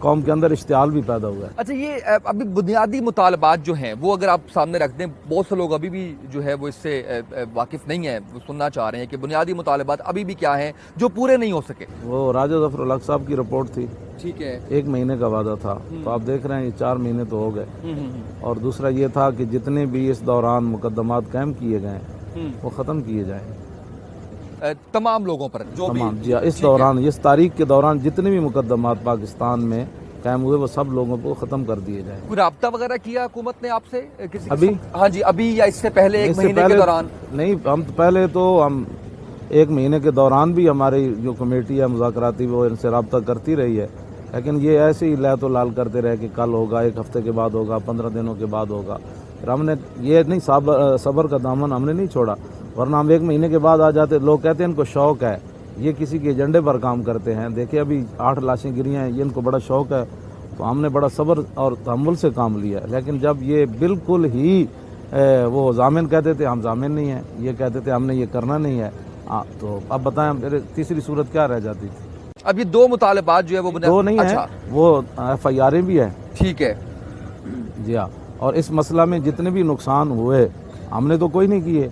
قوم کے اندر اشتعال بھی پیدا ہوا ہے۔ اچھا یہ ابھی بنیادی مطالبات جو ہیں وہ اگر آپ سامنے رکھ دیں، بہت سے لوگ ابھی بھی جو ہے وہ اس سے واقف نہیں ہیں، وہ سننا چاہ رہے ہیں کہ بنیادی مطالبات ابھی بھی کیا ہیں جو پورے نہیں ہو سکے۔ وہ راجہ ظفر الحق صاحب کی رپورٹ تھی، ٹھیک ہے، 1 مہینے کا وعدہ تھا، تو آپ دیکھ رہے ہیں یہ 4 مہینے تو ہو گئے۔ اور دوسرا یہ تھا کہ جتنے بھی اس دوران مقدمات قائم کیے گئے ہیں وہ ختم کیے جائیں تمام لوگوں پر جو بھی تمام جی اس دوران، اس تاریخ کے دوران جتنے بھی مقدمات پاکستان میں قائم ہوئے وہ سب لوگوں کو ختم کر دیے جائیں۔ کوئی رابطہ وغیرہ کیا حکومت نے آپ سے کسی ابھی؟ ہاں جی ابھی یا اس سے پہلے 1 مہینے کے دوران؟ نہیں، ہم پہلے تو ہم 1 مہینے کے دوران بھی ہماری جو کمیٹی ہے مذاکراتی وہ ان سے رابطہ کرتی رہی ہے، لیکن یہ ایسے ہی لے تو لال کرتے رہے کہ کل ہوگا، 1 ہفتے کے بعد ہوگا، 15 دنوں کے بعد ہوگا۔ پھر ہم نے یہ نہیں صبر کا دامن ہم نے نہیں چھوڑا، ورنہ ہم 1 مہینے کے بعد آ جاتے۔ لوگ کہتے ہیں ان کو شوق ہے، یہ کسی کے ایجنڈے پر کام کرتے ہیں۔ دیکھیں ابھی 8 لاشیں گری ہیں، یہ ان کو بڑا شوق ہے، تو ہم نے بڑا صبر اور تحمل سے کام لیا۔ لیکن جب یہ بالکل ہی وہ ضامن کہتے تھے، ہم ضامن نہیں ہیں، یہ کہتے تھے ہم نے یہ کرنا نہیں ہے، تو اب بتائیں میرے تیسری صورت کیا رہ جاتی تھی؟ اب یہ 2 مطالبات جو ہے وہ 2 نہیں ہیں، وہ FIR بھی ہیں۔ ٹھیک ہے جی ہاں، اور اس مسئلہ میں جتنے بھی نقصان ہوئے ہم نے تو کوئی نہیں کیے،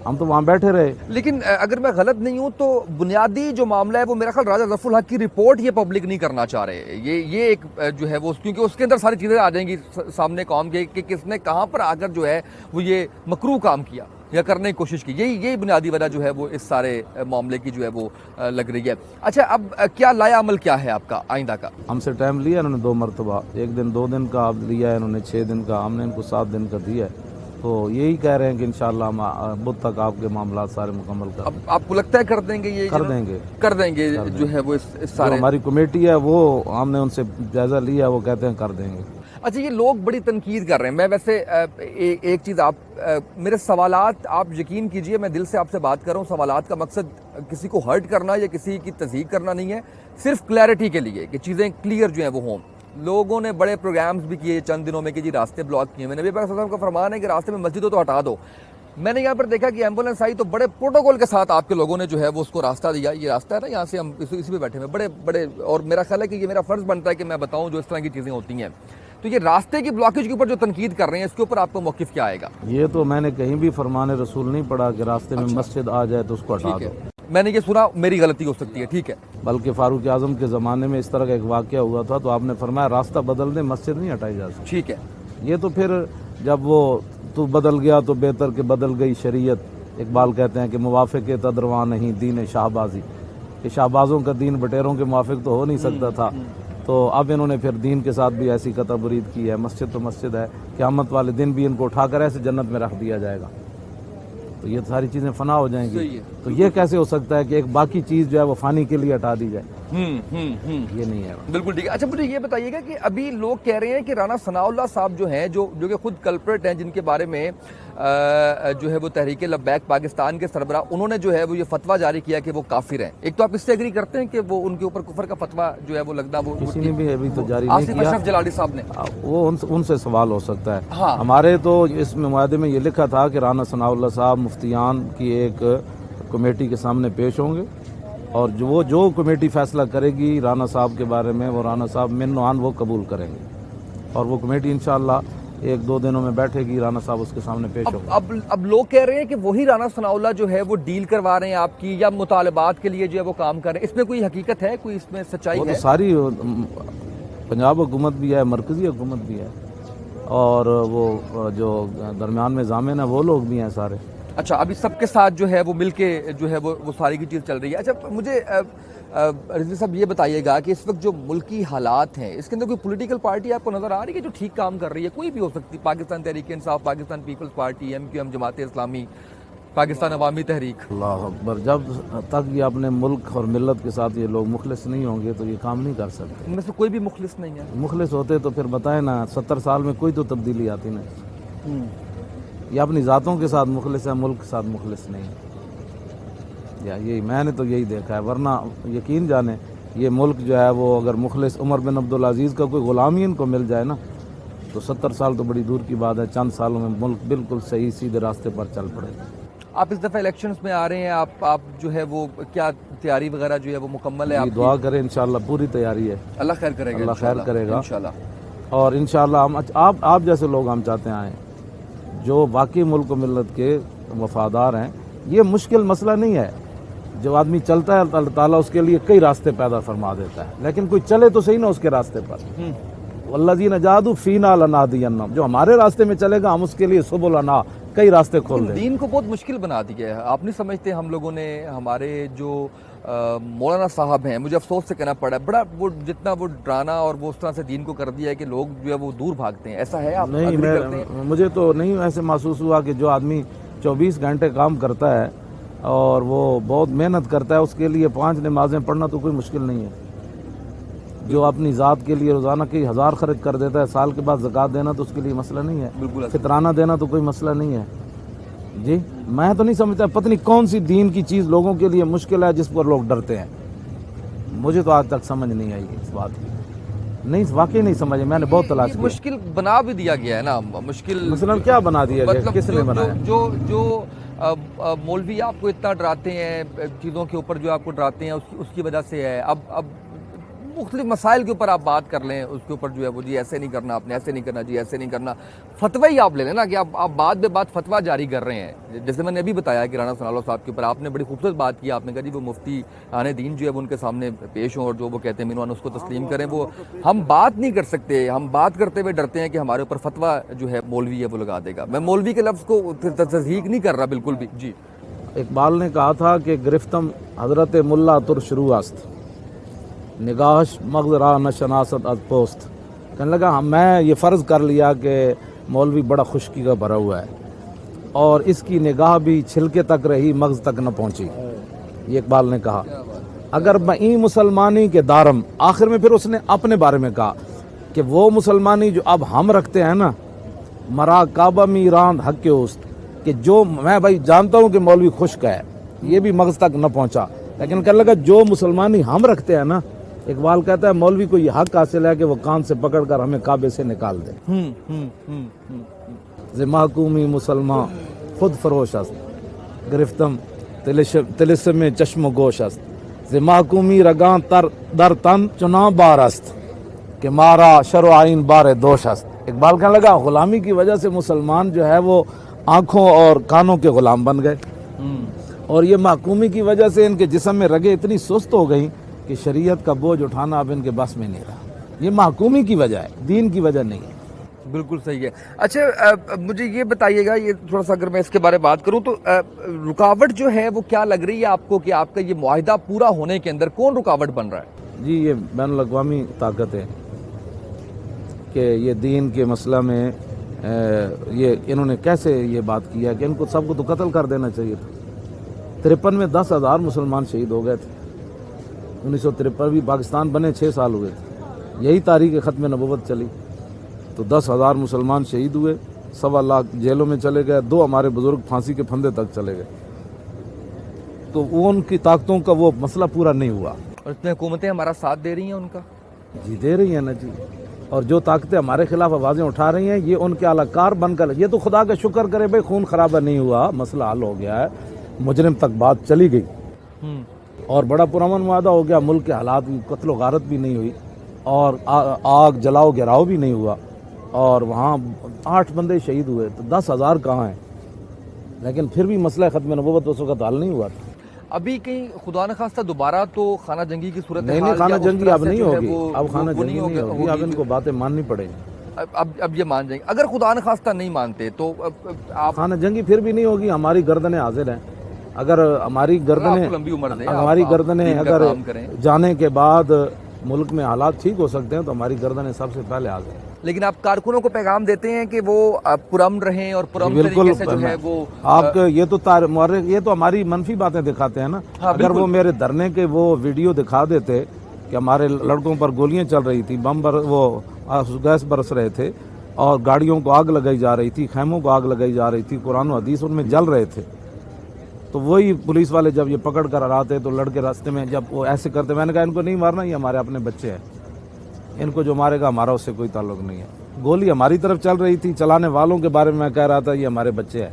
ہم تو وہاں بیٹھے رہے۔ لیکن اگر میں غلط نہیں ہوں تو بنیادی جو معاملہ ہے وہ میرا خیال راجہ ظفر الحق کی رپورٹ یہ پبلک نہیں کرنا چاہ رہے، یہ ایک جو ہے وہ کیونکہ اس کے اندر ساری چیزیں آ جائیں گی سامنے قوم کے کہ کس نے کہاں پر آ کر جو ہے وہ یہ مکروہ کام کیا یا کرنے کی کوشش کی، یہی بنیادی وجہ جو ہے وہ اس سارے معاملے کی جو ہے وہ لگ رہی ہے۔ اچھا اب کیا لایا عمل کیا ہے آپ کا آئندہ کا؟ ہم سے ٹائم لیا انہوں نے 2 مرتبہ، 1 دن 2 دن کا لیا ہے انہوں نے، 6 دن کا، ہم نے ان کو 7 دن کا دیا ہے، تو یہی کہہ رہے ہیں کہ انشاءاللہ ہم بدھ تک آپ کے معاملات سارے مکمل کر دیں گے۔ آپ کو لگتا ہے کر دیں گے؟ یہ کر دیں گے جو ہے وہ اس سارے ہماری کمیٹی ہے وہ ہم نے ان سے جائزہ لیا، وہ کہتے ہیں کر دیں گے۔ اچھا یہ لوگ بڑی تنقید کر رہے ہیں، میں ویسے ایک چیز آپ میرے سوالات آپ یقین کیجئے میں دل سے آپ سے بات کر رہا ہوں، سوالات کا مقصد کسی کو ہرٹ کرنا یا کسی کی تصدیق کرنا نہیں ہے، صرف کلیئرٹی کے لیے کہ چیزیں کلیئر جو ہیں وہ ہوں۔ لوگوں نے بڑے پروگرامز بھی کیے چند دنوں میں کہ جی راستے بلاک کیے، نبی پاک صلی اللہ علیہ وسلم کا فرمان ہے کہ راستے میں مسجد ہو تو ہٹا دو۔ میں نے یہاں پر دیکھا کہ ایمبولینس آئی تو بڑے پروٹوکول کے ساتھ آپ کے لوگوں نے جو ہے وہ اس کو راستہ دیا، یہ راستہ ہے نا یہاں سے ہم اسی پہ بیٹھے ہوئے بڑے اور میرا خیال ہے کہ یہ میرا فرض بنتا ہے کہ میں بتاؤں جو اس طرح کی چیزیں ہوتی ہیں۔ تو یہ راستے کی بلاکیج کے اوپر جو تنقید کر رہے ہیں اس کے اوپر آپ کا موقف کیا آئے گا؟ یہ تو میں نے کہیں بھی فرمان رسول نہیں پڑھا کہ راستے میں مسجد آ جائے تو اس کو ہٹا دو۔ میں نے یہ سنا، میری غلطی ہو سکتی ہے، ٹھیک ہے۔ بلکہ فاروق اعظم کے زمانے میں اس طرح کا ایک واقعہ ہوا تھا تو آپ نے فرمایا راستہ بدل دیں، مسجد نہیں ہٹائی جا سکتی۔ ٹھیک ہے، یہ تو پھر جب وہ تو بدل گیا تو بہتر کہ بدل گئی شریعت۔ اقبال کہتے ہیں کہ موافق تدرواں نہیں دین شاہبازی، کہ شاہبازوں کا دین بٹیروں کے موافق تو ہو نہیں سکتا تھا، تو اب انہوں نے پھر دین کے ساتھ بھی ایسی قطع برید کی ہے۔ مسجد تو مسجد ہے، قیامت والے دن بھی ان کو اٹھا کر ایسے جنت میں رکھ دیا جائے گا، تو یہ ساری چیزیں فنا ہو جائیں گی۔ تو یہ کیسے ہو سکتا ہے کہ ایک باقی چیز جو ہے وہ فانی کے لیے ہٹا دی جائے؟ یہ نہیں ہے، بالکل ٹھیک ہے۔ اچھا مجھے یہ بتائیے گا کہ ابھی لوگ کہہ رہے ہیں کہ رانا ثناء اللہ صاحب جو ہیں جو کہ خود کلپریٹ ہیں، جن کے بارے میں جو ہے وہ تحریک لبیک پاکستان کے سربراہ انہوں نے جو ہے وہ یہ فتویٰ جاری کیا کہ وہ کافر ہیں۔ ایک تو آپ اس سے ایگری کرتے ہیں کہ وہ ان کے اوپر کفر کا فتویٰ جو ہے وہ لگنا وہ کسی نے بھی ابھی تو جاری نہیں آصف کیا، اشرف جلالی صاحب نے، وہ ان سے سوال ہو سکتا ہے۔ ہاں، ہمارے تو اس میں معاہدے میں یہ لکھا تھا کہ رانا ثناء اللہ صاحب مفتیان کی ایک کمیٹی کے سامنے پیش ہوں گے، اور جو کمیٹی فیصلہ کرے گی رانا صاحب کے بارے میں وہ رانا صاحب من نوعان وہ قبول کریں گے، اور وہ کمیٹی انشاءاللہ 1-2 دنوں میں بیٹھے گی، رانا صاحب اس کے سامنے پیش ہوں گے۔ اب لوگ کہہ رہے ہیں کہ وہی رانا ثناء اللہ جو ہے وہ ڈیل کروا رہے ہیں آپ کی یا مطالبات کے لیے جو ہے وہ کام کر رہے ہیں، اس میں کوئی حقیقت ہے، کوئی اس میں سچائی وہ ہے؟ تو ساری پنجاب حکومت بھی ہے، مرکزی حکومت بھی ہے، اور وہ جو درمیان میں ضامن ہے وہ لوگ بھی ہیں سارے۔ اچھا ابھی سب کے ساتھ جو ہے وہ مل کے جو ہے وہ ساری کی چیز چل رہی ہے۔ اچھا مجھے رضوی صاحب یہ بتائیے گا کہ اس وقت جو ملکی حالات ہیں اس کے اندر کوئی پولیٹیکل پارٹی آپ کو نظر آ رہی ہے جو ٹھیک کام کر رہی ہے؟ کوئی بھی ہو سکتی، Pakistan Tehreek Insaf, Pakistan Peoples party, MQM، Jamaat Islami, Pakistan عوامی تحریک۔ اللہ اکبر، جب تک یہ اپنے ملک اور ملت کے ساتھ یہ لوگ مخلص نہیں ہوں گے تو یہ کام نہیں کر سکتے۔ ان میں سے کوئی بھی مخلص نہیں ہے؟ مخلص ہوتے تو پھر بتائیں نا، 70 سال میں کوئی تو تبدیلی آتی نہیں۔ یہ اپنی ذاتوں کے ساتھ مخلص ہے، ملک کے ساتھ مخلص نہیں ہے، یا یہی میں نے تو یہی دیکھا ہے۔ ورنہ یقین جانے یہ ملک جو ہے وہ اگر مخلص عمر بن عبدالعزیز کا کوئی غلام ہی ان کو مل جائے نا تو 70 سال تو بڑی دور کی بات ہے، چند سالوں میں ملک بالکل صحیح سیدھے راستے پر چل پڑے گا۔ آپ اس دفعہ الیکشنز میں آ رہے ہیں, آپ جو ہے وہ کیا تیاری وغیرہ جو ہے وہ مکمل ہے آپ کی؟ دعا کریں انشاءاللہ پوری تیاری ہے, اللہ خیر کرے گا, اللہ خیر کرے گا انشاءاللہ. اور انشاءاللہ ہم آپ جیسے لوگ ہم چاہتے ہیں آئیں, جو واقعی ملک و ملت کے وفادار ہیں. یہ مشکل مسئلہ نہیں ہے, جب آدمی چلتا ہے اللہ تعالیٰ اس کے لیے کئی راستے پیدا فرما دیتا ہے, لیکن کوئی چلے تو صحیح نا اس کے راستے پر. والذین جاہدوا فینا لنہدینہم, جو ہمارے راستے میں چلے گا ہم اس کے لیے سبلنا کئی راستے کھول دیں. دین کو بہت مشکل بنا دیا ہے. آپ نہیں سمجھتے ہم لوگوں نے, ہمارے جو مولانا صاحب ہیں, مجھے افسوس سے کہنا پڑا ہے, بڑا وہ جتنا وہ ڈرانا اور وہ اس طرح سے دین کو کر دیا ہے کہ لوگ جو ہے وہ دور بھاگتے ہیں. ایسا ہے؟ آپ نہیں, مجھے تو نہیں ایسے محسوس ہوا کہ جو آدمی 24 گھنٹے کام کرتا ہے اور وہ بہت محنت کرتا ہے, اس کے لیے 5 نمازیں پڑھنا تو کوئی مشکل نہیں ہے. جو اپنی ذات کے لیے روزانہ کئی ہزار خرچ کر دیتا ہے, سال کے بعد زکوٰۃ دینا تو اس کے لیے مسئلہ نہیں ہے, بالکل فطرانہ دینا تو کوئی مسئلہ نہیں ہے. جی میں تو نہیں سمجھتا, پتہ نہیں کون سی دین کی چیز لوگوں کے لیے مشکل ہے جس پر لوگ ڈرتے ہیں. مجھے تو آج تک سمجھ نہیں آئی اس بات کی, نہیں واقعی نہیں سمجھ. میں نے بہت تلاش کی. مشکل بنا بھی دیا گیا ہے نا, مشکل مثلا کیا بنا دیا گیا, کس نے بنایا؟ جو مولوی آپ کو اتنا ڈراتے ہیں, چیزوں کے اوپر جو آپ کو ڈراتے ہیں اس کی وجہ سے ہے. اب مختلف مسائل کے اوپر آپ بات کر لیں, اس کے اوپر جو ہے وہ جی ایسے نہیں کرنا, آپ نے ایسے نہیں کرنا, جی ایسے نہیں کرنا. فتوی ہی آپ لے لیں نا کہ آپ بات بے بات فتویٰ جاری کر رہے ہیں. جیسے میں نے ابھی بتایا کہ رانا ثناء اللہ صاحب کے اوپر آپ نے بڑی خوبصورت بات کی. آپ نے کہا جی وہ مفتی آنے دین جو ہے وہ ان کے سامنے پیش ہوں اور جو وہ کہتے ہیں مینوان اس کو تسلیم کریں. وہ ہم بات نہیں کر سکتے, ہم بات کرتے ہوئے ڈرتے ہیں کہ ہمارے اوپر فتویٰ جو ہے مولوی ہے وہ لگا دے گا. میں مولوی کے لفظ کو تصحیح نہیں کر رہا بالکل بھی. جی اقبال نے کہا تھا کہ گرفتم حضرت ملا تر شروع است, نگاہش مغز را نشناست از پوست. کہنے لگا میں یہ فرض کر لیا کہ مولوی بڑا خشکی کا بھرا ہوا ہے اور اس کی نگاہ بھی چھلکے تک رہی, مغز تک نہ پہنچی. یہ اقبال نے کہا. اگر میں مسلمانی کے دارم, آخر میں پھر اس نے اپنے بارے میں کہا کہ وہ مسلمانی جو اب ہم رکھتے ہیں نا, مرا کعبہ میران حق کے اوست, کہ جو میں بھائی جانتا ہوں کہ مولوی خشک ہے, یہ بھی مغز تک نہ پہنچا, لیکن کہنے لگا جو مسلمانی ہم رکھتے ہیں نا, اقبال کہتا ہے مولوی کو یہ حق حاصل ہے کہ وہ کان سے پکڑ کر ہمیں کعبے سے نکال دے. محکومی مسلمان خود فروش است, گرفتم تلسم چشم و گوش است, محکومی رگاں در تن چناں بار است, کہ مارا شر و آئین بار دوش است. اقبال کہنے لگا غلامی کی وجہ سے مسلمان جو ہے وہ آنکھوں اور کانوں کے غلام بن گئے, اور یہ محکومی کی وجہ سے ان کے جسم میں رگیں اتنی سست ہو گئیں کہ شریعت کا بوجھ اٹھانا اب ان کے بس میں نہیں رہا. یہ محکومی کی وجہ ہے, دین کی وجہ نہیں ہے. بالکل صحیح ہے. اچھا مجھے یہ بتائیے گا, یہ تھوڑا سا اگر میں اس کے بارے میں بات کروں تو رکاوٹ جو ہے وہ کیا لگ رہی ہے آپ کو کہ آپ کا یہ معاہدہ پورا ہونے کے اندر کون رکاوٹ بن رہا ہے؟ جی یہ بین الاقوامی طاقت ہے کہ یہ دین کے مسئلہ میں یہ انہوں نے کیسے یہ بات کیا کہ ان کو سب کو تو قتل کر دینا چاہیے تھا. 53 میں 10,000 مسلمان شہید ہو گئے تھے. 1953 بھی پاکستان بنے 6 سال ہوئے تھے, یہی تاریخ ختم نبوت چلی, تو 10,000 مسلمان شہید ہوئے, 1.25 لاکھ جیلوں میں چلے گئے, 2 ہمارے بزرگ پھانسی کے پھندے تک چلے گئے. تو وہ ان کی طاقتوں کا وہ مسئلہ پورا نہیں ہوا. اور اتنے حکومتیں ہمارا ساتھ دے رہی ہیں ان کا؟ جی دے رہی ہیں نا جی, اور جو طاقتیں ہمارے خلاف آوازیں اٹھا رہی ہیں یہ ان کے اعلی کار بن کر, یہ تو خدا کا شکر کرے بھائی خون خرابہ نہیں ہوا, مسئلہ حل ہو گیا ہے, مجرم تک بات چلی گئی اور بڑا پرامن معاہدہ ہو گیا. ملک کے حالات بھی, قتل و غارت بھی نہیں ہوئی اور آگ جلاؤ گراؤ بھی نہیں ہوا, اور وہاں 8 بندے شہید ہوئے, تو 10,000 کہاں ہیں. لیکن پھر بھی مسئلہ ختم نبوت اس وقت حل نہیں ہوا تھا. ابھی کہیں خدا نخواستہ دوبارہ تو خانہ جنگی کی صورت نہیں, خانہ جنگی اب نہیں ہوگی, اب خانہ جنگی نہیں ہوگی, اب ان کو باتیں ماننی پڑے گی. اب یہ مان جائیں گے. اگر خدا نخواستہ نہیں مانتے تو آپ خانہ جنگی پھر بھی نہیں ہوگی. ہماری گردنیں حاضر ہیں, اگر ہماری گردنیں اگر جانے کے بعد ملک میں حالات ٹھیک ہو سکتے ہیں تو ہماری گردنیں سب سے پہلے حاضر ہیں. لیکن آپ کارکنوں کو پیغام دیتے ہیں کہ وہ پرامن رہیں اور پرامن طریقے سے جو ہے وہ آپ یہ تو یہ تو ہماری منفی باتیں دکھاتے ہیں نا. اگر وہ میرے دھرنے کے وہ ویڈیو دکھا دیتے کہ ہمارے لڑکوں پر گولیاں چل رہی تھی, بم وہ گیس برس رہے تھے اور گاڑیوں کو آگ لگائی جا رہی تھی, خیموں کو آگ لگائی جا رہی تھی, قرآن و حدیث ان میں جل رہے تھے, تو وہی پولیس والے جب یہ پکڑ کر آتے تو لڑکے راستے میں جب وہ ایسے کرتے, میں نے کہا ان کو نہیں مارنا, یہ ہمارے اپنے بچے ہیں, ان کو جو مارے گا ہمارا اس سے کوئی تعلق نہیں ہے. گولی ہماری طرف چل رہی تھی, چلانے والوں کے بارے میں کہہ رہا تھا یہ ہمارے بچے ہیں.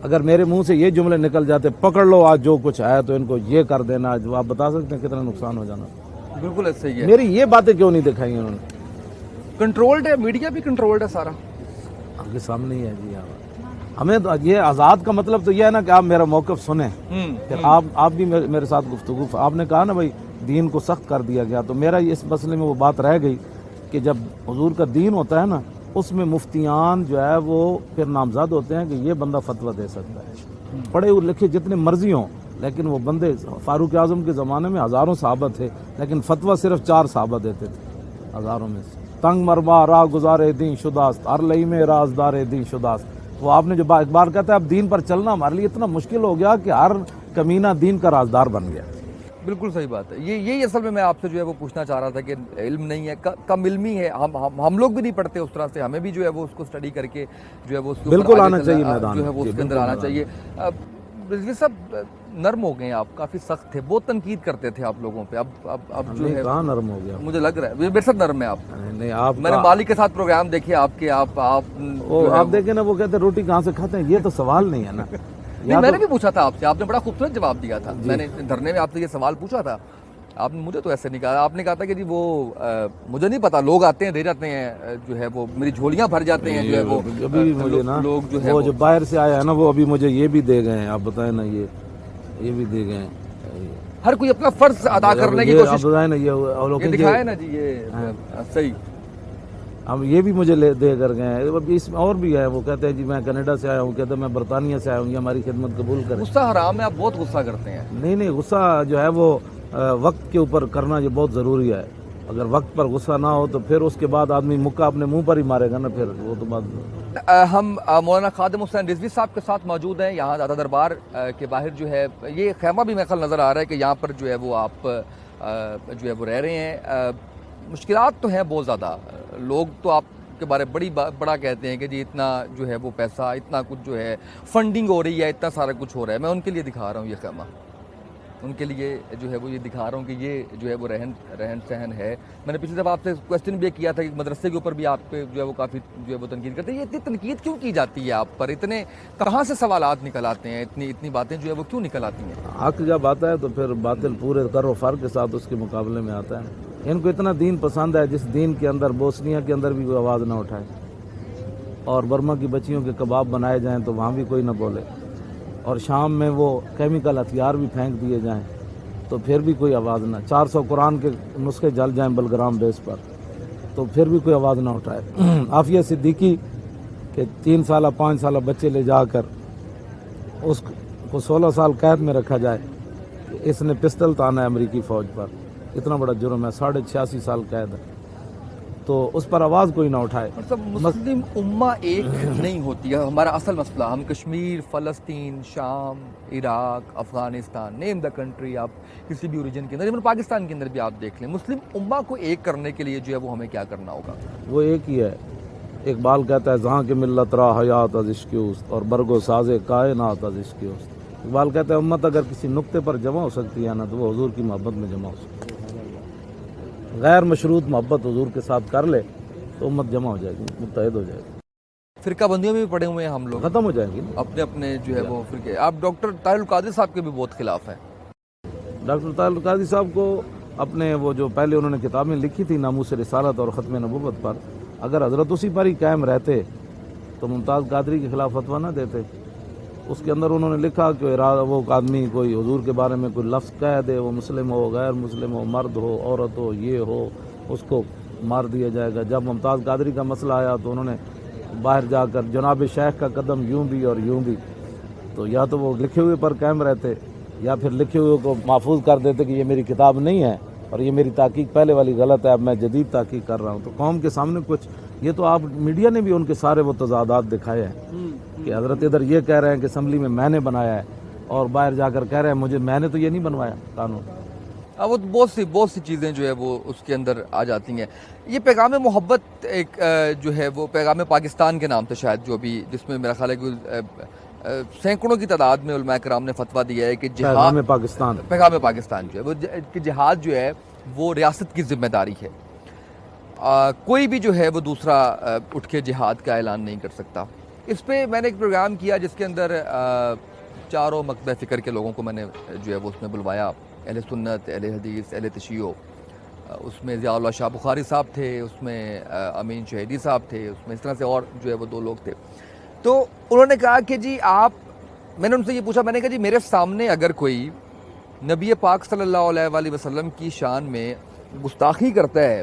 اگر میرے منہ سے یہ جملے نکل جاتے پکڑ لو آج جو کچھ ہے تو ان کو یہ کر دینا، جو آپ بتا سکتے ہیں کتنا نقصان ہو جانا. بالکل ایسا ہی ہے. میری یہ باتیں کیوں نہیں دکھائی انہوں نے؟ کنٹرولڈ ہے، میڈیا بھی کنٹرولڈ ہے سارا. آپ کے سامنے ہی ہے جی. ہمیں تو یہ آزاد کا مطلب تو یہ ہے نا کہ آپ میرا موقف سنیں، پھر آپ بھی میرے ساتھ گفتگو. آپ نے کہا نا بھائی دین کو سخت کر دیا گیا، تو میرا اس مسئلے میں وہ بات رہ گئی کہ جب حضور کا دین ہوتا ہے نا اس میں مفتیان جو ہے وہ پھر نامزد ہوتے ہیں کہ یہ بندہ فتویٰ دے سکتا ہے. پڑھے اور لکھے جتنے مرضی ہوں، لیکن وہ بندے فاروق اعظم کے زمانے میں ہزاروں صحابہ تھے، لیکن فتویٰ صرف 4 صحابہ دیتے تھے ہزاروں میں سے. تنگ مرما راہ گزارے دین شداست، ہر لئی میں رازدار دین شداست. وہ آپ نے جو ایک بار کہتا ہے اب دین پر چلنا ہمارے لیے اتنا مشکل ہو گیا کہ ہر کمینہ دین کا رازدار بن گیا. بالکل صحیح بات ہے. یہی اصل میں آپ سے جو ہے وہ پوچھنا چاہ رہا تھا کہ علم نہیں ہے، کم علمی ہے. ہم لوگ بھی نہیں پڑھتے اس طرح سے، ہمیں بھی جو ہے وہ اس کو اسٹڈی کر کے جو ہے وہ اس کے بالکل آنا چاہیے میدان، جو ہے وہ اس کے اندر آنا چاہیے. رضوی صاحب نرم ہو گئے ہیں آپ، کافی سخت تھے، بہت تنقید کرتے تھے آپ لوگوں پہ. اب جو ہے کہاں نرم ہو گیا؟ مجھے لگ رہا ہے میرے ساتھ نرم ہے آپ. نہیں آپ میں نے مالک کے ساتھ پروگرام دیکھے آپ کے، آپ دیکھیں نا، وہ کہتے ہیں روٹی کہاں سے کھاتے ہیں. یہ تو سوال نہیں ہے نا. نہیں، میں نے بھی پوچھا تھا آپ سے، آپ نے بڑا خوبصورت جواب دیا تھا. میں نے دھرنے میں آپ سے یہ سوال پوچھا تھا، آپ نے مجھے تو ایسے نہیں کہا. آپ نے کہا تھا کہ جی وہ مجھے نہیں پتا، لوگ آتے ہیں دے جاتے ہیں، جو ہے وہ میری جھولیاں بھر جاتے ہیں، جو ہے وہ ابھی مجھے نا لوگ جو ہے وہ جو باہر سے آیا ہے نا وہ ابھی مجھے یہ بھی دے گئے ہیں. آپ بتائیں نا، یہ بھی دے گئے ہیں. ہر کوئی اپنا فرض ادا کرنے کی کوشش. آپ بتائیں نا یہ دکھائے نا جی، یہ صحیح. اب یہ بھی مجھے دے کر گئے ہیں. اس میں اور بھی ہے، وہ کہتے ہیں جی میں کینیڈا سے آیا ہوں، کہتے ہیں میں برطانیہ سے آیا ہوں، یہ ہماری خدمت قبول کریں. غصہ حرام ہے، آپ بہت غصہ کرتے ہیں. نہیں، غصہ جو ہے وہ وقت کے اوپر کرنا یہ بہت ضروری ہے. اگر وقت پر غصہ نہ ہو تو پھر اس کے بعد آدمی مکہ اپنے منہ پر ہی مارے گا نا، پھر وہ تو بات. ہم مولانا خادم حسین رضوی صاحب کے ساتھ موجود ہیں یہاں داتا دربار کے باہر. جو ہے یہ خیمہ بھی میرے خیال نظر آ رہا ہے کہ یہاں پر جو ہے وہ آپ جو ہے وہ رہ رہے ہیں. مشکلات تو ہیں بہت زیادہ. لوگ تو آپ کے بارے بڑا کہتے ہیں کہ جی اتنا جو ہے وہ پیسہ، اتنا کچھ جو ہے فنڈنگ ہو رہی ہے، اتنا سارا کچھ ہو رہا ہے. میں ان کے لیے دکھا رہا ہوں یہ خیمہ، ان کے لیے جو ہے وہ یہ دکھا رہا ہوں کہ یہ جو ہے وہ رہن سہن ہے. میں نے پچھلی دفعہ آپ سے کوشچن بھی کیا تھا کہ مدرسے کے اوپر بھی آپ پہ جو ہے وہ کافی جو ہے وہ تنقید کرتے ہیں. یہ اتنی تنقید کیوں کی جاتی ہے آپ پر؟ اتنے کہاں سے سوالات نکل آتے ہیں؟ اتنی باتیں جو ہے وہ کیوں نکل آتی ہیں؟ حق جب آتا ہے تو پھر باطل پورے کر و فر کے ساتھ اس کے مقابلے میں آتا ہے. ان کو اتنا دین پسند ہے جس دین کے اندر بوسنیا کے اندر بھی کوئی آواز نہ اٹھائے، اور برما کی بچیوں کے کباب بنائے جائیں تو وہاں بھی کوئی نہ بولے، اور شام میں وہ کیمیکل ہتھیار بھی پھینک دیے جائیں تو پھر بھی کوئی آواز نہ. 400 قرآن کے نسخے جل جائیں بلگرام بیس پر تو پھر بھی کوئی آواز نہ اٹھائے. عافیہ صدیقی کہ 3 سالہ 5 سالہ بچے لے جا کر اس کو 16 سال قید میں رکھا جائے کہ اس نے پستل تانا ہے امریکی فوج پر. اتنا بڑا جرم ہے، 86.5 سال قید ہے، تو اس پر آواز کوئی نہ اٹھائے. مسلم امہ ایک نہیں ہوتی ہے. ہمارا اصل مسئلہ، ہم کشمیر، فلسطین، شام، عراق، افغانستان، نیم دا کنٹری، آپ کسی بھی اوریجن کے اندر، ایون پاکستان کے اندر بھی آپ دیکھ لیں، مسلم امہ کو ایک کرنے کے لیے جو ہے وہ ہمیں کیا کرنا ہوگا؟ وہ ایک ہی ہے. اقبال کہتا ہے جہاں کے ملت را حیات از عشق اوست اور برگو ساز کائنات از عشق اوست. اقبال کہتا ہے امت اگر کسی نقطے پر جمع ہو سکتی ہے نا تو وہ حضور کی محبت میں جمع ہو سکتی ہے. غیر مشروط محبت حضور کے ساتھ کر لے تو امت جمع ہو جائے گی، متحد ہو جائے گی. فرقہ بندیوں میں بھی پڑے ہوئے ہیں ہم لوگ، ختم ہو جائیں گی اپنے اپنے جو ہے وہ فرقے. آپ ڈاکٹر طاہر القادری صاحب کے بھی بہت خلاف ہیں. ڈاکٹر طاہر القادری صاحب کو اپنے وہ جو پہلے انہوں نے کتابیں لکھی تھی ناموس رسالت اور ختم نبوت پر، اگر حضرت اسی پر ہی قائم رہتے تو ممتاز قادری کے خلاف فتویٰ نہ دیتے. اس کے اندر انہوں نے لکھا کہ وہ آدمی کوئی حضور کے بارے میں کوئی لفظ کہہ دے، وہ مسلم ہو غیر مسلم ہو، مرد ہو عورت ہو، یہ ہو، اس کو مار دیا جائے گا. جب ممتاز قادری کا مسئلہ آیا تو انہوں نے باہر جا کر جناب شیخ کا قدم یوں بھی اور یوں بھی، تو یا تو وہ لکھے ہوئے پر قائم رہتے یا پھر لکھے ہوئے کو محفوظ کر دیتے کہ یہ میری کتاب نہیں ہے اور یہ میری تحقیق پہلے والی غلط ہے، اب میں جدید تحقیق کر رہا ہوں. تو قوم کے سامنے کچھ یہ تو آپ میڈیا نے بھی ان کے سارے وہ تضادات دکھائے ہیں کہ حضرت ادھر یہ کہہ رہے ہیں کہ اسمبلی میں نے بنایا ہے اور باہر جا کر کہہ رہے ہیں میں نے تو یہ نہیں بنوایا قانون. وہ بہت سی چیزیں جو ہے وہ اس کے اندر آ جاتی ہیں. یہ پیغام محبت ایک جو ہے وہ پیغام پاکستان کے نام سے شاید، جو بھی جس میں میرا خیال ہے کہ سینکڑوں کی تعداد میں علماء کرام نے فتویٰ دیا ہے کہ پیغام پاکستان جو ہے وہ کہ جہاد جو ہے وہ ریاست کی ذمہ داری ہے. کوئی بھی جو ہے وہ دوسرا اٹھ کے جہاد کا اعلان نہیں کر سکتا. اس پہ میں نے ایک پروگرام کیا جس کے اندر چاروں مکتبہ فکر کے لوگوں کو میں نے جو ہے وہ اس میں بلوایا، اہل سنت، اہل حدیث، اہل تشیع۔ اس میں ضیاء اللہ شاہ بخاری صاحب تھے، اس میں امین شہیدی صاحب تھے، اس میں اس طرح سے اور جو ہے وہ 2 لوگ تھے۔ تو انہوں نے کہا کہ جی میں نے ان سے یہ پوچھا، میں نے کہا جی میرے سامنے اگر کوئی نبی پاک صلی اللہ علیہ وآلہ وسلم کی شان میں گستاخی کرتا ہے،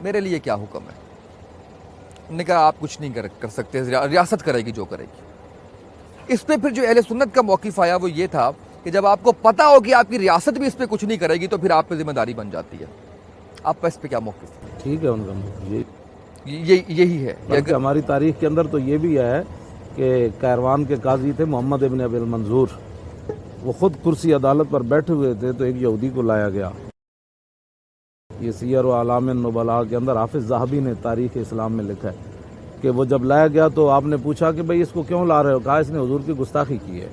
میرے لیے کیا حکم ہے؟ انہوں نے کہا آپ کچھ نہیں کر سکتے، ریاست کرے گی جو کرے گی۔ اس پہ پھر جو اہل سنت کا موقف آیا وہ یہ تھا کہ جب آپ کو پتا ہو کہ آپ کی ریاست بھی اس پہ کچھ نہیں کرے گی تو پھر آپ پہ ذمہ داری بن جاتی ہے۔ آپ کا اس پہ کیا موقف ہے؟ ٹھیک ہے ان کا موقف یہی ہے۔ بلکہ ہماری تاریخ کے اندر تو یہ بھی ہے کہ کیروان کے قاضی تھے محمد ابن ابی المنظور، وہ خود کرسی عدالت پر بیٹھے ہوئے تھے تو ایک یہودی کو لایا گیا۔ یہ سیر و اعلام النبلاء کے اندر حافظ ذہبی نے تاریخ اسلام میں لکھا ہے کہ وہ جب لایا گیا تو آپ نے پوچھا کہ بھئی اس کو کیوں لا رہے ہو؟ کہا اس نے حضور کی گستاخی کی ہے۔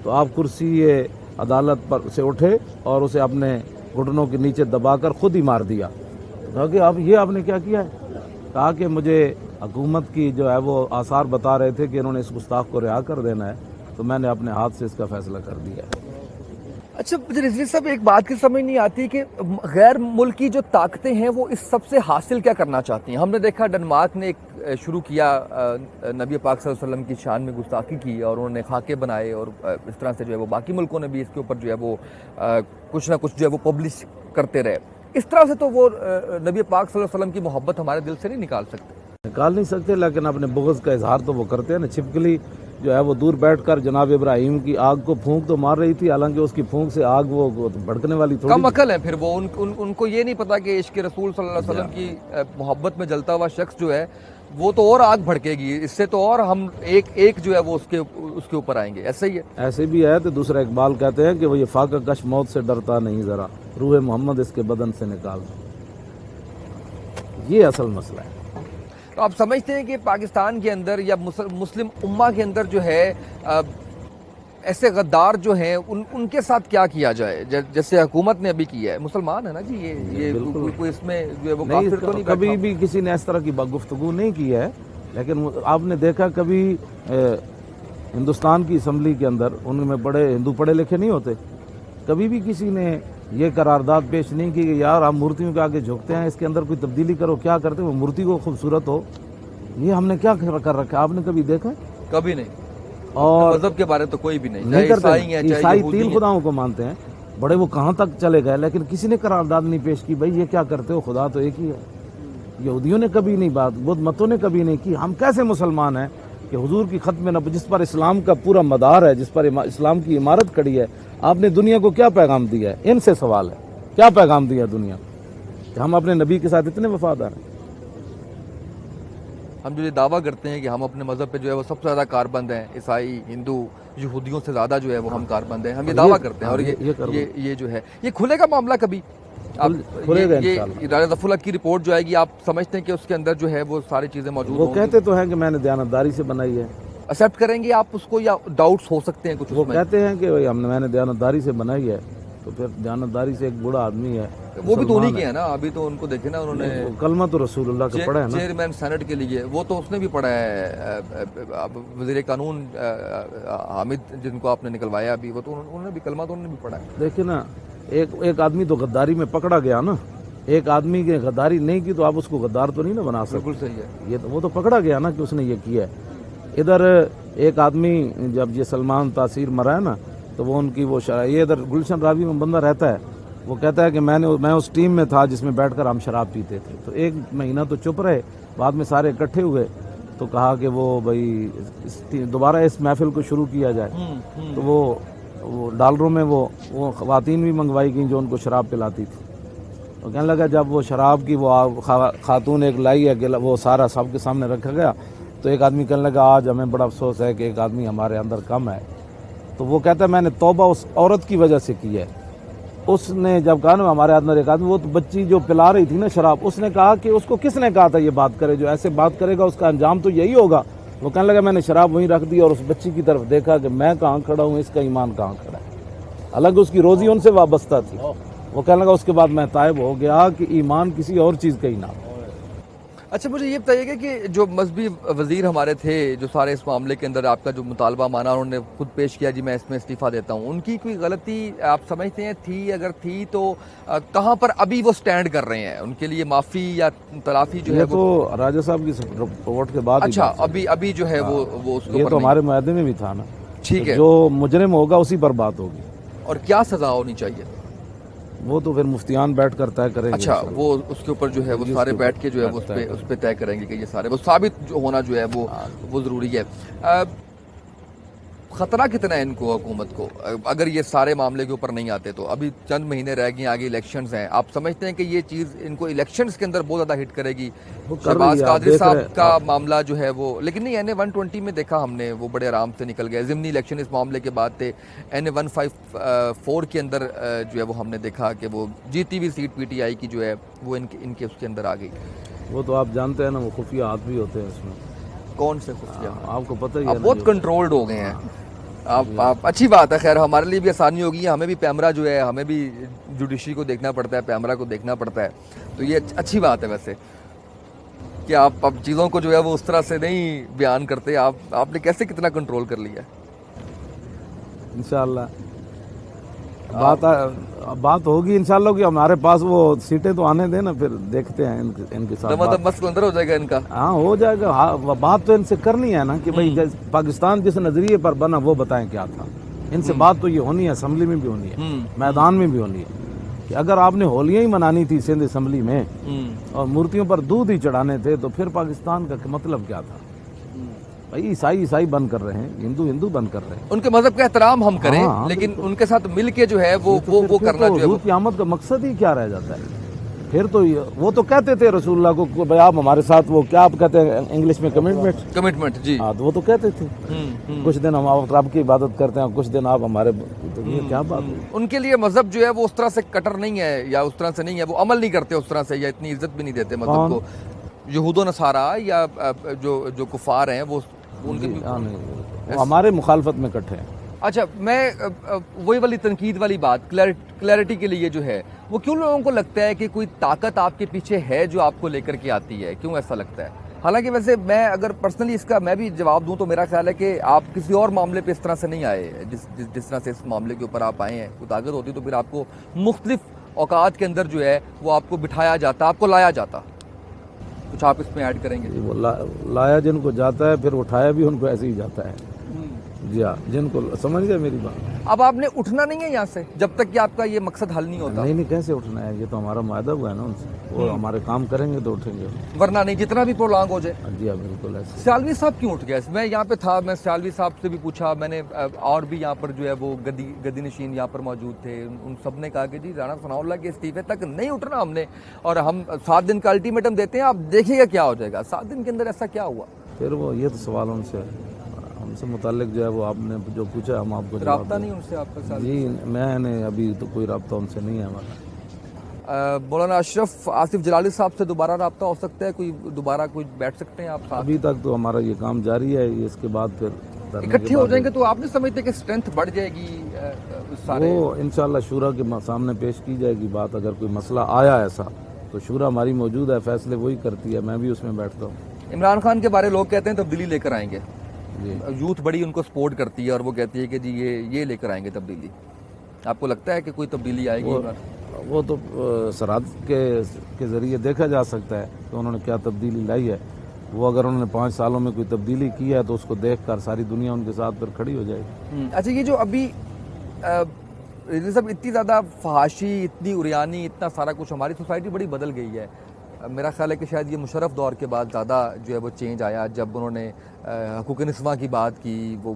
تو آپ کرسی عدالت پر سے اٹھے اور اسے اپنے گھٹنوں کے نیچے دبا کر خود ہی مار دیا۔ کہا کہ آپ نے کیا کیا ہے؟ کہا کہ مجھے حکومت کی جو ہے وہ آثار بتا رہے تھے کہ انہوں نے اس گستاخ کو رہا کر دینا ہے، تو میں نے اپنے ہاتھ سے اس کا فیصلہ کر دیا ہے۔ اچھا رضوی صاحب، ایک بات کی سمجھ نہیں آتی کہ غیر ملکی جو طاقتیں ہیں وہ اس سب سے حاصل کیا کرنا چاہتی ہیں؟ ہم نے دیکھا ڈنمارک نے ایک شروع کیا، نبی پاک صلی اللہ علیہ وسلم کی شان میں گستاخی کی اور انہوں نے خاکے بنائے، اور اس طرح سے جو ہے وہ باقی ملکوں نے بھی اس کے اوپر جو ہے وہ کچھ نہ کچھ جو ہے وہ پبلش کرتے رہے۔ اس طرح سے تو وہ نبی پاک صلی اللہ علیہ وسلم کی محبت ہمارے دل سے نہیں نکال سکتے۔ نکال نہیں سکتے، لیکن اپنے بغض کا اظہار تو وہ کرتے ہیں نا۔ چھپکلی جو ہے وہ دور بیٹھ کر جناب ابراہیم کی آگ کو پھونک تو مار رہی تھی، حالانکہ اس کی پھونک سے آگ وہ بھڑکنے والی تھوڑی کم عقل ہے پھر وہ، ان کو یہ نہیں پتا کہ عشق رسول صلی اللہ علیہ وسلم کی محبت میں جلتا ہوا شخص جو ہے وہ تو اور آگ بھڑکے گی، اس سے تو اور ہم ایک جو ہے وہ اس کے اوپر آئیں گے۔ ایسا ہی ہے، ایسے بھی ہے۔ تو دوسرا اقبال کہتے ہیں کہ وہ یہ فاقہ کش موت سے ڈرتا نہیں، ذرا روح محمد اس کے بدن سے نکال دو۔ یہ اصل مسئلہ ہے۔ تو آپ سمجھتے ہیں کہ پاکستان کے اندر یا مسلم امہ کے اندر جو ہے ایسے غدار جو ہیں ان کے ساتھ کیا کیا جائے؟ جیسے حکومت نے ابھی کیا ہے، مسلمان ہے نا جی، یہ کوئی اس میں جو ہے وہ کافر تو نہیں، کبھی بھی کسی نے اس طرح کی گفتگو نہیں کی ہے، لیکن آپ نے دیکھا کبھی ہندوستان کی اسمبلی کے اندر ان میں بڑے ہندو پڑھے لکھے نہیں ہوتے، کبھی بھی کسی نے یہ قرارداد پیش نہیں کی کہ یار آپ مورتیوں کے آگے جھکتے ہیں، اس کے اندر کوئی تبدیلی کرو۔ کیا کرتے وہ مورتی کو خوبصورت ہو، یہ ہم نے کیا کر رکھا؟ آپ نے کبھی دیکھا؟ کبھی نہیں۔ اور مذہب کے بارے تو کوئی بھی نہیں کرتے۔ عیسائی 3 خداؤں کو مانتے ہیں، بڑے وہ کہاں تک چلے گئے، لیکن کسی نے قرارداد نہیں پیش کی بھائی یہ کیا کرتے ہو، خدا تو ایک ہی ہے۔ یہودیوں نے کبھی نہیں بات، بدھ متوں نے کبھی نہیں کی۔ ہم کیسے مسلمان ہیں کہ حضور کی ختم نبوت جس پر اسلام کا پورا مدار ہے، جس پر اسلام کی عمارت کھڑی ہے، آپ نے دنیا کو کیا پیغام دیا ہے؟ ان سے سوال ہے، کیا پیغام دیا دنیا کہ ہم اپنے نبی کے ساتھ اتنے وفادار ہیں؟ ہم جو یہ دعویٰ کرتے ہیں کہ ہم اپنے مذہب پہ جو ہے وہ سب سے زیادہ کاربند ہیں، عیسائی ہندو یہودیوں سے زیادہ جو ہے وہ ہم کاربند ہیں، ہم یہ دعویٰ کرتے ہیں، اور یہ جو ہے یہ کھلے گا معاملہ کبھی؟ کھلے گا انشاءاللہ۔ ادارہ دفع الحق کی رپورٹ جو آئے گی، آپ سمجھتے ہیں کہ اس کے اندر جو ہے وہ ساری چیزیں موجود وہ کہتے تو ہیں کہ میں نے دیانتداری سے بنائی ہے، ایکسیپٹ کریں گے آپ اس کو یا ڈاؤٹس ہو سکتے ہیں کچھ؟ وہ کہتے ہیں کہ میں نے دیانتداری سے بنائی ہے، تو پھر دیانتداری سے ایک بڑا آدمی ہے، وہ بھی تو انہی کے ہیں نا، ابھی تو ان کو دیکھیں نا، انہوں نے کلمہ تو رسول اللہ کا پڑھا ہے نا، چیئرمین سینٹ کے لیے، وہ تو اس نے بھی پڑھا ہے، وزیر قانون حامد جن کو آپ نے نکلوایا ابھی، وہ تو انہوں نے بھی کلمہ تو انہوں نے بھی پڑھا ہے۔ دیکھیں نا، ایک آدمی تو غداری میں پکڑا گیا نا، ایک آدمی کی غداری نہیں کی تو آپ اس کو غدار تو نہیں نا بنا سکتے۔ بالکل صحیح ہے، یہ وہ تو پکڑا گیا نا کہ اس نے یہ کیا ہے۔ ادھر ایک آدمی جب یہ سلمان تاثیر مرا ہے نا، تو وہ ان کی وہ شرح، یہ ادھر گلشن راوی میں بندہ رہتا ہے، وہ کہتا ہے کہ میں اس ٹیم میں تھا جس میں بیٹھ کر ہم شراب پیتے تھے، تو 1 مہینہ تو چپ رہے، بعد میں سارے اکٹھے ہوئے تو کہا کہ وہ بھائی دوبارہ اس محفل کو شروع کیا جائے، تو وہ ڈالروں میں وہ خواتین بھی منگوائی گئیں جو ان کو شراب پلاتی تھی، تو کہنے لگا جب وہ شراب کی وہ خاتون ایک لائی ہے کہ وہ سارا سب کے سامنے رکھا گیا، تو ایک آدمی کہنے لگا آج ہمیں بڑا افسوس ہے کہ ایک آدمی ہمارے اندر کم ہے، تو وہ کہتا ہے میں نے توبہ اس عورت کی وجہ سے کی ہے۔ اس نے جب کہا نا ہمارے اندر ایک آدمی، وہ تو بچی جو پلا رہی تھی نا شراب، اس نے کہا کہ اس کو کس نے کہا تھا یہ بات کرے، جو ایسے بات کرے گا اس کا انجام تو یہی ہوگا۔ وہ کہنے لگا میں نے شراب وہیں رکھ دی اور اس بچی کی طرف دیکھا کہ میں کہاں کھڑا ہوں، اس کا ایمان کہاں کھڑا ہے، حالانکہ اس کی روزی ان سے وابستہ تھی۔ وہ کہنے لگا اس کے بعد میں تائب ہو گیا کہ ایمان کسی اور چیز کا ہی نام۔ اچھا مجھے یہ بتائیے کہ جو مذہبی وزیر ہمارے تھے جو سارے اس معاملے کے اندر آپ کا جو مطالبہ مانا انہوں نے خود پیش کیا جی میں اس میں استعفیٰ دیتا ہوں، ان کی کوئی غلطی آپ سمجھتے ہیں تھی؟ اگر تھی تو کہاں پر ابھی وہ سٹینڈ کر رہے ہیں؟ ان کے لیے معافی یا تلافی جو ہے یہ تو راجہ صاحب کی رپورٹ کے بعد اچھا ابھی جو ہے وہ اس یہ تو ہمارے معاہدے میں بھی تھا نا، ٹھیک ہے، جو مجرم ہوگا اسی پر بات ہوگی. اور کیا سزا ہونی چاہیے؟ وہ تو پھر مفتیان بیٹھ کر طے کریں گے. اچھا وہ اس کے اوپر جو ہے وہ سارے بیٹھ کے جو ہے وہ اس پہ طے کریں گے کہ یہ سارے وہ ثابت جو ہونا جو ہے وہ ضروری ہے. خطرہ کتنا ہے ان کو حکومت کو اگر یہ سارے معاملے کے اوپر نہیں آتے تو؟ ابھی چند مہینے رہ گئے، آگے الیکشنز ہیں، آپ سمجھتے ہیں کہ یہ چیز ان کو الیکشنز کے اندر بہت زیادہ ہٹ کرے گی؟ شہباز قادری صاحب کا معاملہ جو ہے وہ، لیکن نہیں NA-120 میں دیکھا ہم نے وہ بڑے آرام سے نکل گئے. ضمنی الیکشن اس معاملے کے بعد تھے. NA-154 کے اندر جو ہے وہ ہم نے دیکھا کہ وہ جیتی ہوئی سیٹ PTI کی جو ہے وہ ان کے اس کے اندر آ گئی. وہ تو آپ جانتے ہیں نا، وہ خفیہ ہاتھ بھی ہوتے ہیں اس میں. کون سے خفیہ؟ آپ کو پتہ ہی ہے. آپ بہت کنٹرولڈ ہو گئے ہیں آپ. اچھی بات ہے، خیر ہمارے لیے بھی آسانی ہوگی، ہمیں بھی پیمرا جو ہے ہمیں بھی جوڈیشری کو دیکھنا پڑتا ہے، پیمرا کو دیکھنا پڑتا ہے، تو یہ اچھی بات ہے ویسے کہ آپ اب چیزوں کو جو ہے وہ اس طرح سے نہیں بیان کرتے. آپ نے کیسے کتنا کنٹرول کر لیا؟ انشاءاللہ بات ہوگی انشاءاللہ کہ ہمارے پاس وہ سیٹیں تو آنے دیں نا، پھر دیکھتے ہیں ان کے ساتھ. مطلب مسئلہ اندر ہو جائے گا ان کا؟ ہاں ہو جائے گا. بات تو ان سے کرنی ہے نا کہ بھائی پاکستان جس نظریے پر بنا وہ بتائیں کیا تھا. ان سے بات تو یہ ہونی ہے، اسمبلی میں بھی ہونی ہے، میدان میں بھی ہونی ہے کہ اگر آپ نے ہولیاں ہی منانی تھی سندھ اسمبلی میں اور مورتیوں پر دودھ ہی چڑھانے تھے تو پھر پاکستان کا مطلب کیا تھا؟ بھائی عیسائی بند کر رہے ہیں، ہندو بند کر رہے ہیں. ان کے مذہب کا احترام ہم کریں، لیکن ان کے ساتھ مل کے جو ہے وہ کرنا جو ہے حضور کی آمد کا مقصد ہی کیا رہ جاتا ہے؟ پھر تو وہ تو کہتے تھے رسول اللہ کو کہ بھائی آپ ہمارے ساتھ وہ کیا آپ کہتے ہیں انگلش میں کمٹمنٹ. جی ہاں تو وہ تو کہتے تھے کچھ دن ہم رب کی عبادت کرتے ہیں، کچھ دن آپ ہمارے. تو یہ کیا بات ہے؟ ان کے لیے مذہب جو ہے وہ اس طرح سے کٹر نہیں ہے یا اس طرح سے نہیں ہے، وہ عمل نہیں کرتے اس طرح سے یا اتنی عزت بھی نہیں دیتے مذہب کو. یہود و نصارہ یا جو کفار ہیں وہ ان کے ہمارے مخالفت میں کٹھے ہیں. اچھا میں وہی والی تنقید والی بات کلیئرٹی کے لیے جو ہے وہ کیوں لوگوں کو لگتا ہے کہ کوئی طاقت آپ کے پیچھے ہے جو آپ کو لے کر کے آتی ہے؟ کیوں ایسا لگتا ہے؟ حالانکہ ویسے میں اگر پرسنلی اس کا میں بھی جواب دوں تو میرا خیال ہے کہ آپ کسی اور معاملے پہ اس طرح سے نہیں آئے جس طرح سے اس معاملے کے اوپر آپ آئے ہیں. کوئی طاقت ہوتی تو پھر آپ کو مختلف اوقات کے اندر جو ہے وہ آپ کو بٹھایا جاتا، آپ کو لایا جاتا. کچھ آپ اس میں ایڈ کریں گے؟ وہ لایا جن کو جاتا ہے پھر اٹھایا بھی ان کو ایسے ہی جاتا ہے. جی ہاں، جن کو سمجھ گئے میری بات. اب آپ نے اٹھنا نہیں ہے یہاں سے جب تک کہ آپ کا یہ مقصد حل نہیں ہوتا. نہیں کیسے اٹھنا ہے؟ یہ تو ہمارا معاہدہ ہوا ہے نا ان سے، وہ ہمارے کام کریں گے تو اٹھیں گے، ورنہ نہیں جتنا بھی پرولانگ ہو جائے. جی ہاں بالکل ایسے. سیالوی صاحب کیوں اٹھ گئے؟ میں یہاں پہ تھا، میں سیالوی صاحب سے بھی پوچھا، میں نے اور بھی یہاں پر جو ہے وہ گدی نشین یہاں پر موجود تھے، ان سب نے کہا کہ جی رانا ثناء اللہ کے استعفے تک نہیں اٹھنا ہم نے، اور ہم 7 دن کا الٹیمیٹم دیتے ہیں، آپ دیکھیے گا کیا ہو جائے گا. 7 دن کے اندر ایسا کیا ہوا؟ پھر وہ یہ تو سوال ان سے متعلق جو ہے وہ آپ نے جو پوچھا ہم آپ کو رابطہ نہیں ان سے آپ کا ساتھ؟ جی میں نے ابھی تو کوئی رابطہ ان سے نہیں ہے ہمارا. مولانا اشرف آصف جلالی صاحب سے دوبارہ رابطہ ہو سکتا ہے؟ کوئی دوبارہ کوئی بیٹھ سکتے ہیں آپ ساتھ؟ ابھی تک تو ہمارا یہ کام جاری ہے، اس کے بعد پھر اکٹھے ہو جائیں گے تو آپ نہیں سمجھتے کہ اسٹرینتھ بڑھ جائے گی سارے؟ وہ انشاءاللہ شورا کے سامنے پیش کی جائے گی بات. اگر کوئی مسئلہ آیا ایسا تو شورا ہماری موجود ہے، فیصلے وہی کرتی ہے، میں بھی اس میں بیٹھتا ہوں. عمران خان کے بارے لوگ کہتے ہیں تبدیلی لے کر آئیں گے، جی یوتھ بڑی ان کو سپورٹ کرتی ہے اور وہ کہتی ہے کہ جی یہ لے کر آئیں گے تبدیلی. آپ کو لگتا ہے کہ کوئی تبدیلی آئے گی؟ وہ تو سرحد کے ذریعے دیکھا جا سکتا ہے کہ انہوں نے کیا تبدیلی لائی ہے. وہ اگر انہوں نے 5 سالوں میں کوئی تبدیلی کی ہے تو اس کو دیکھ کر ساری دنیا ان کے ساتھ پھر کھڑی ہو جائے گی. اچھا یہ جو ابھی سب اتنی زیادہ فحاشی، اتنی اریانی، اتنا سارا کچھ، ہماری سوسائٹی بڑی بدل گئی ہے. میرا خیال ہے کہ شاید یہ مشرف دور کے بعد زیادہ جو ہے وہ چینج آیا، جب انہوں نے حقوق نسواں کی بات کی، وہ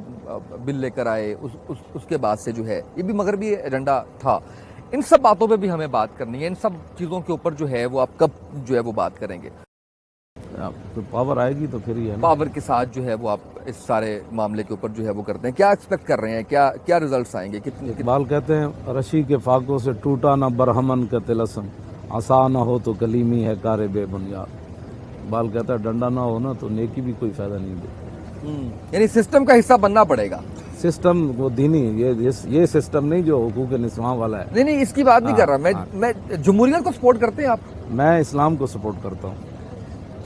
بل لے کر آئے، اس کے بعد سے جو ہے یہ بھی مغربی ایجنڈا تھا. ان سب باتوں پہ بھی ہمیں بات کرنی ہے، ان سب چیزوں کے اوپر جو ہے وہ آپ کب جو ہے وہ بات کریں گے؟ پاور آئے گی تو پھر ہی ہے، پاور کے ساتھ جو ہے وہ آپ اس سارے معاملے کے اوپر جو ہے وہ کرتے ہیں. کیا ایکسپیکٹ کر رہے ہیں؟ کیا ریزلٹس آئیں گے؟ اقبال کہتے ہیں رشی کے فاقوں سے ٹوٹا نہ برہمن کا طلسم، عصا نہ ہو تو کلیمی ہے کار بے بنیاد. اقبال کہتا ہے ڈنڈا نہ ہو نا تو نیکی بھی کوئی فائدہ نہیں دے. یعنی سسٹم کا حصہ بننا پڑے گا. سسٹم وہ دینی، یہ سسٹم نہیں جو حقوق نسواں والا ہے. نہیں اس کی بات نہیں کر رہا میں جمہوریت کو سپورٹ کرتے ہیں آپ؟ میں اسلام کو سپورٹ کرتا ہوں.